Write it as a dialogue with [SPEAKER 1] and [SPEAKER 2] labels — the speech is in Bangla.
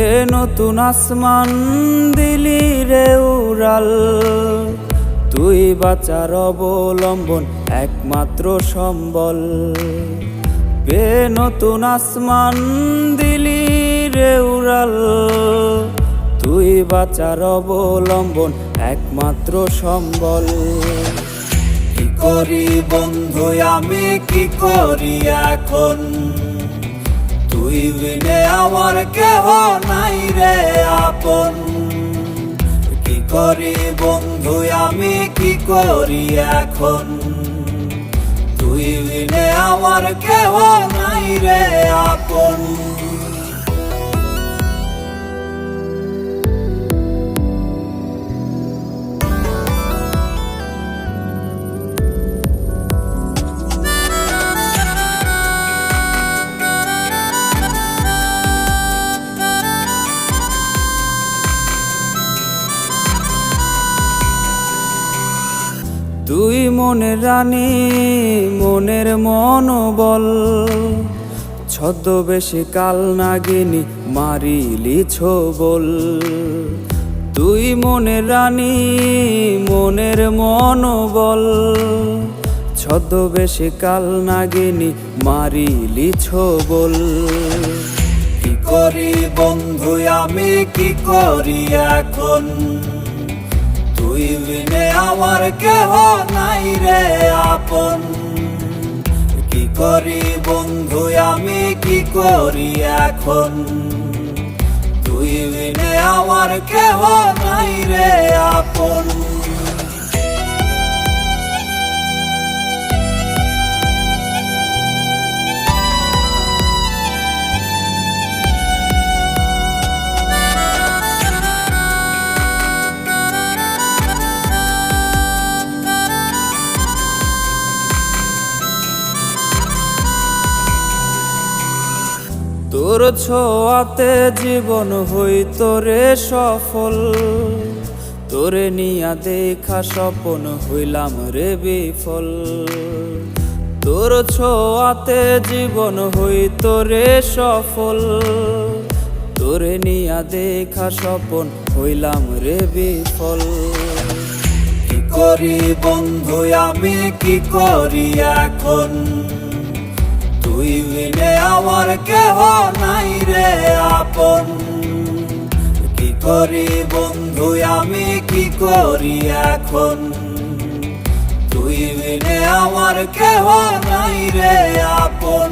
[SPEAKER 1] এ নতুন আসমান দিলি রে উড়াল, তুই বাঁচার অবলম্বন একমাত্র সম্বল। এ নতুন আসমান দিলি রে উড়াল, তুই বাঁচার অবলম্বন একমাত্র সম্বল। কি করি বন্ধু আমি কি করি এখন, তুই বিনে আমার কেহ নাই রে আপন। কি করি বন্ধু আমি কি করি এখন, তুই বিনে আমার কেহ নাই রে আপন। তুই মনের রানী মনের মনোবল, ছদ্মবেশে কাল নাগিনী মারিলি ছোবল। তুই মনের রানী মনের মনোবল, ছদ্মবেশে কাল নাগিনী মারিলি ছোবল। কি করি বন্ধু আমি কি করি এখন, তুই বিনে আমার কেহ নাই রে আপন। কি করি বন্ধু আমি কি করি এখন, তুই বিনে আমার কেহ নাই রে আপন। তোর ছোঁয়াতে জীবন হইত রে সফল, তোরে নিয়া দেখা স্বপন হইলাম রে বিফল। তোর ছোঁয়াতে জীবন হইত রে সফল, তোরে নিয়া দেখা স্বপন হইলাম রে বিফল। কি করি বন্ধু আমি কি করি এখন, তুই বিনে আমার কেহ নাই রে আপন। কি করি বন্ধু আমি কি করি এখন, তুই বিনে আমার কেহ নাই রে আপন।